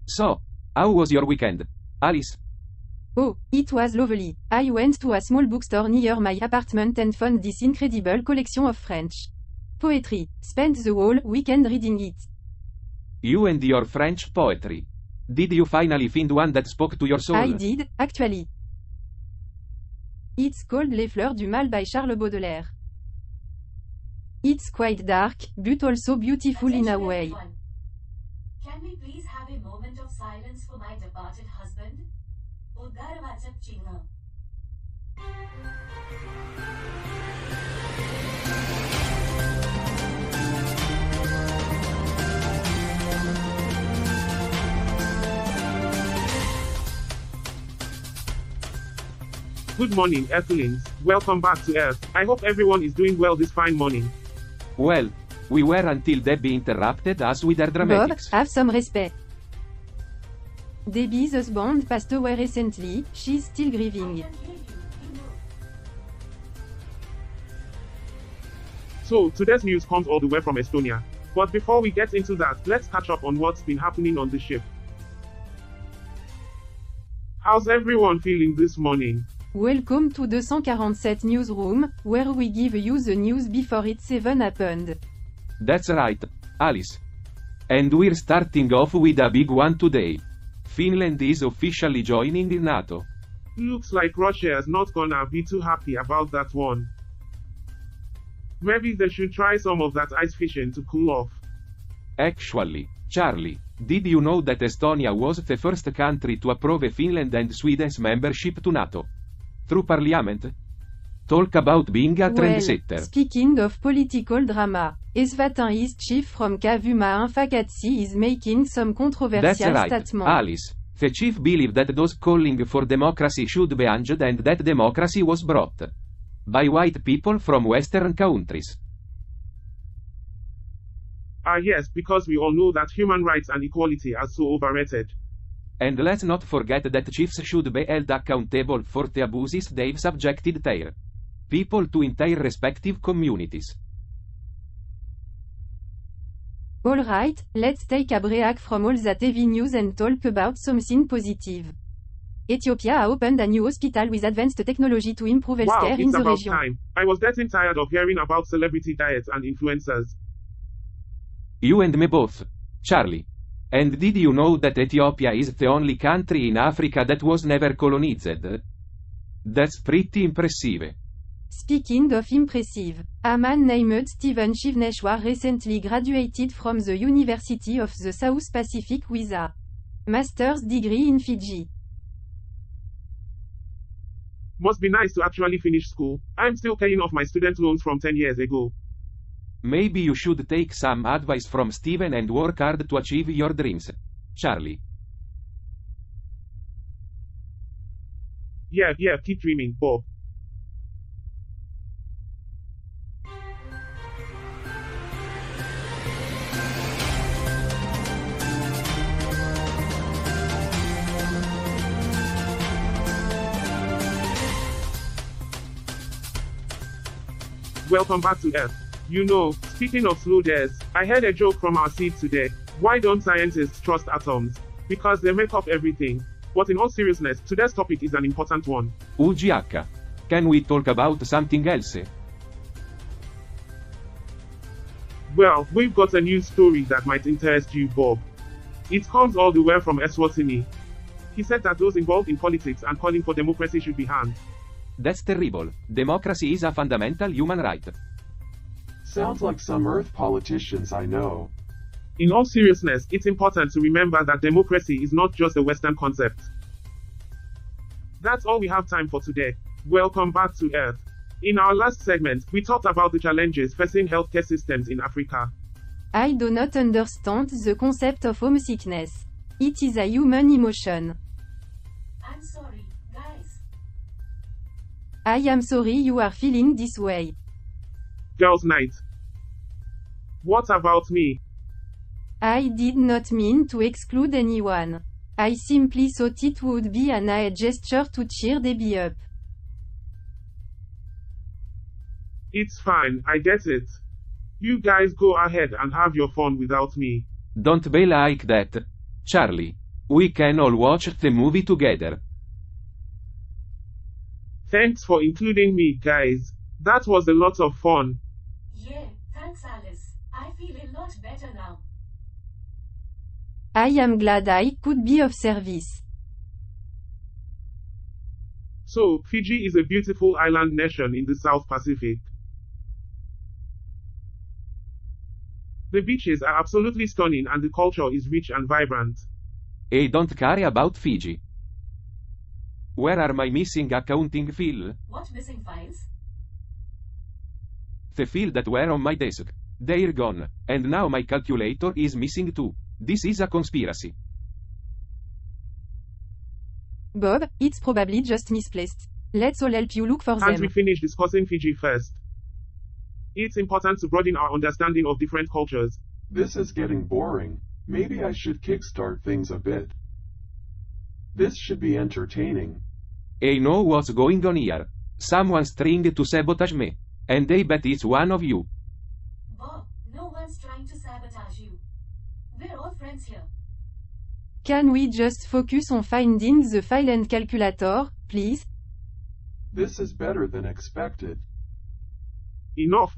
So, how was your weekend, Alice? Oh, it was lovely. I went to a small bookstore near my apartment and found this incredible collection of French poetry. Spent the whole weekend reading it. You and your French poetry. Did you finally find one that spoke to your soul? I did, actually. It's called Les Fleurs du Mal by Charles Baudelaire. It's quite dark, but also beautiful in a way. Can we please have a moment of silence for my departed husband? उद्गारवाचक चिन्ह. Good morning, Earthlings. Welcome back to Earth. I hope everyone is doing well this fine morning. Well, we were until Debbie interrupted us with her Bob, dramatics. have some respect. Debbie's husband passed away recently, she's still grieving. So, today's news comes all the way from Estonia. But before we get into that, let's catch up on what's been happening on the ship. How's everyone feeling this morning? Welcome to 247 Newsroom, where we give you the news before it's even happened. That's right, Alice. And we're starting off with a big one today. Finland is officially joining NATO. Looks like Russia is not gonna be too happy about that one. Maybe they should try some of that ice fishing to cool off. Actually, Charlie, did you know that Estonia was the first country to approve Finland and Sweden's membership to NATO? Through Parliament? Talk about being a trendsetter. Speaking of political drama, Esvatin East chief from Kavuma Infakatsi is making some controversial That's right, statements. Alice. The chief believed that those calling for democracy should be hanged and that democracy was brought by white people from Western countries. Yes, because we all know that human rights and equality are so overrated. And let's not forget that chiefs should be held accountable for the abuses they've subjected their people to in their respective communities. Alright, let's take a break from all that heavy news and talk about something positive. Ethiopia opened a new hospital with advanced technology to improve Wow, healthcare in it's the about region. time. I was getting tired of hearing about celebrity diets and influencers. You and me both, Charlie. And did you know that Ethiopia is the only country in Africa that was never colonized? That's pretty impressive. Speaking of impressive, a man named Stephen Shivneshwar recently graduated from the University of the South Pacific with a master's degree in Fiji. Must be nice to actually finish school. I'm still paying off my student loans from 10 years ago. Maybe you should take some advice from Steven and work hard to achieve your dreams, Charlie. Yeah, keep dreaming, Bob. Welcome back to Earth. You know, speaking of slow days, I heard a joke from our seed today. Why don't scientists trust atoms? Because they make up everything. But in all seriousness, today's topic is an important one. UGH. Can we talk about something else? Well, we've got a news story that might interest you, Bob. It comes all the way from Eswatini. He said that those involved in politics and calling for democracy should be hanged. That's terrible. Democracy is a fundamental human right. Sounds like some Earth politicians I know. In all seriousness, it's important to remember that democracy is not just a Western concept. That's all we have time for today. Welcome back to Earth. In our last segment, we talked about the challenges facing healthcare systems in Africa. I do not understand the concept of homesickness. It is a human emotion. I'm sorry, guys. I am sorry you are feeling this way. Girls' night. What about me? I did not mean to exclude anyone. I simply thought it would be a nice gesture to cheer Debbie up. It's fine, I get it. You guys go ahead and have your fun without me. Don't be like that, Charlie. We can all watch the movie together. Thanks for including me, guys. That was a lot of fun. Yeah, thanks Alice. I feel a lot better now. I am glad I could be of service. So, Fiji is a beautiful island nation in the South Pacific. The beaches are absolutely stunning and the culture is rich and vibrant. I don't care about Fiji. Where are my missing accounting files? What missing files? The files that were on my desk. They're gone. And now my calculator is missing too. This is a conspiracy. Bob, it's probably just misplaced. Let's all help you look for Can't we them. finish discussing Fiji first? It's important to broaden our understanding of different cultures. This is getting boring. Maybe I should kickstart things a bit. This should be entertaining. I know what's going on here. Someone's trying to sabotage me. And I bet it's one of you. Bob, no one's trying to sabotage you. We're all friends here. Can we just focus on finding the file and calculator, please? This is better than expected. Enough.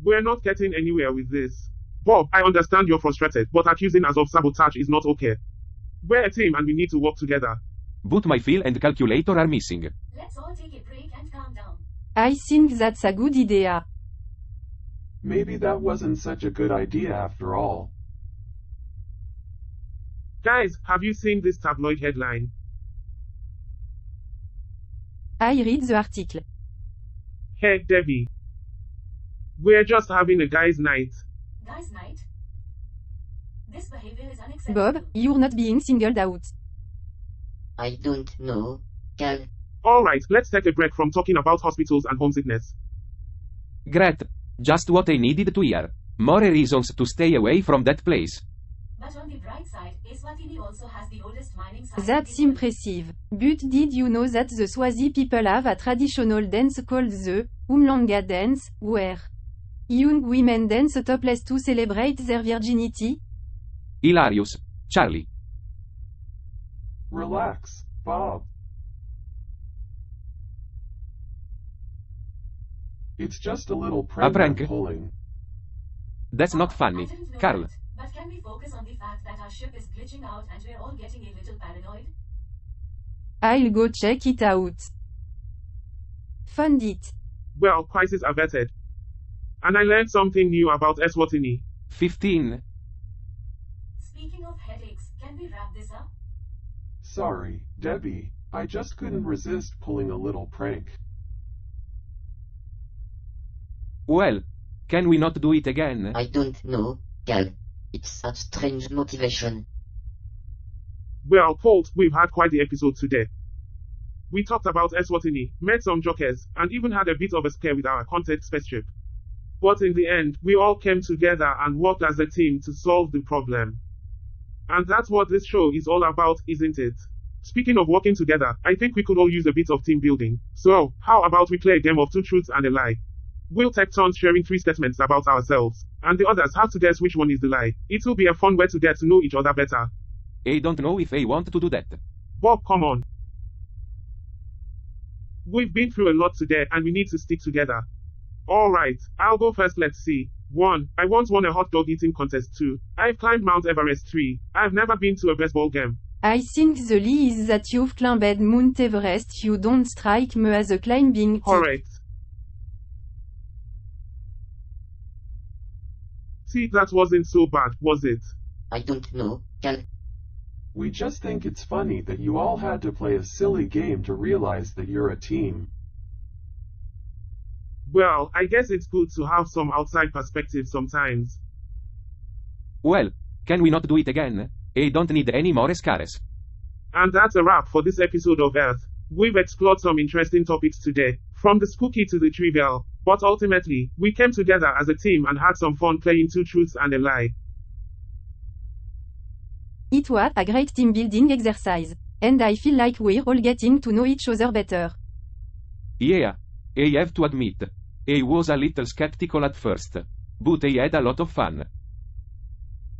We're not getting anywhere with this. Bob, I understand you're frustrated, but accusing us of sabotage is not okay. We're a team and we need to work together. But my file and calculator are missing. Let's all take a break and calm down. I think that's a good idea. Maybe that wasn't such a good idea after all. Guys, have you seen this tabloid headline? I read the article. Hey, Debbie. We're just having a guys' night. Guys' night? This behavior is unacceptable. Bob, you're not being singled out. I don't know, Cal. Alright, let's take a break from talking about hospitals and homesickness. Great. Just what I needed to hear. More reasons to stay away from that place. But on the bright side, Eswatini also has the oldest mining site. That's in the world. impressive. But did you know that the Swazi people have a traditional dance called the Umhlanga dance, where young women dance topless to celebrate their virginity? Hilarious. Charlie. Relax, Bob. It's just a little prank prank? I'm pulling. That's not I funny. didn't know Carl. that. But can we focus on the fact that our ship is glitching out and we're all getting a little paranoid? I'll go check it out. Found it. Well, crisis averted. And I learned something new about Eswatini. 15. Speaking of headaches, can we wrap this up? Sorry, Debbie. I just couldn't resist pulling a little prank. Well, can we not do it again? I don't know, Cal. It's a strange motivation. Well, Colt, we've had quite the episode today. We talked about Eswatini, met some jokers, and even had a bit of a scare with our contact spaceship. But in the end, we all came together and worked as a team to solve the problem. And that's what this show is all about, isn't it? Speaking of working together, I think we could all use a bit of team building. So, how about we play a game of 2 truths and a lie? We'll take turns sharing 3 statements about ourselves, and the others have to guess which one is the lie. It will be a fun way to get to know each other better. I don't know if I want to do that. Bob, come on. We've been through a lot today and we need to stick together. Alright, I'll go first, let's see. 1. I once won a hot dog eating contest. 2. I've climbed Mount Everest. 3. I've never been to a baseball game. I think the lie is that you've climbed Mount Everest. You don't strike me as a climbing tip. Alright. See, that wasn't so bad, was it? I don't know, Cal. We just think it's funny that you all had to play a silly game to realize that you're a team. Well, I guess it's good to have some outside perspective sometimes. Well, can we not do it again? I don't need any more scares. And that's a wrap for this episode of Earth. We've explored some interesting topics today, from the spooky to the trivial, but ultimately, we came together as a team and had some fun playing 2 truths and a lie. It was a great team building exercise. And I feel like we're all getting to know each other better. Yeah. I have to admit. I was a little skeptical at first. But I had a lot of fun.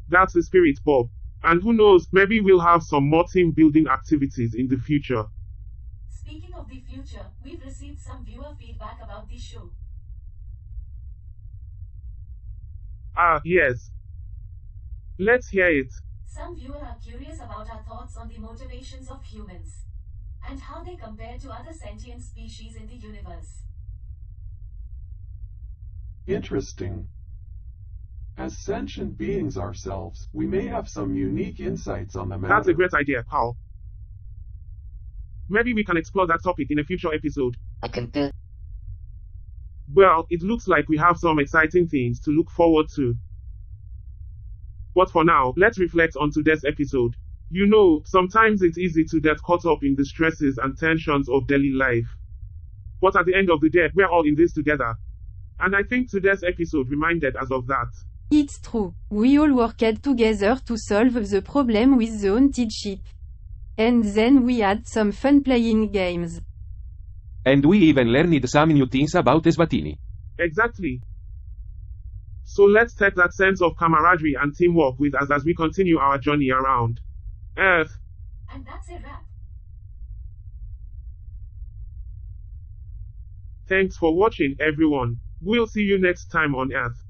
That's the spirit, Bob. And who knows, maybe we'll have some more team building activities in the future. Speaking of the future, we've received some viewer feedback about the show. Ah, yes. Let's hear it. Some viewers are curious about our thoughts on the motivations of humans and how they compare to other sentient species in the universe. Interesting. As sentient beings ourselves, we may have some unique insights on the matter. That's a great idea, Paul. Maybe we can explore that topic in a future episode. I concur. Well, it looks like we have some exciting things to look forward to. But for now, let's reflect on today's episode. You know, sometimes it's easy to get caught up in the stresses and tensions of daily life. But at the end of the day, we're all in this together. And I think today's episode reminded us of that. It's true. We all worked together to solve the problem with the haunted ship. And then we had some fun playing games. And we even learned some new things about Eswatini. Exactly. So let's take that sense of camaraderie and teamwork with us as we continue our journey around Earth. And that's a wrap. Thanks for watching, everyone. We'll see you next time on Earth.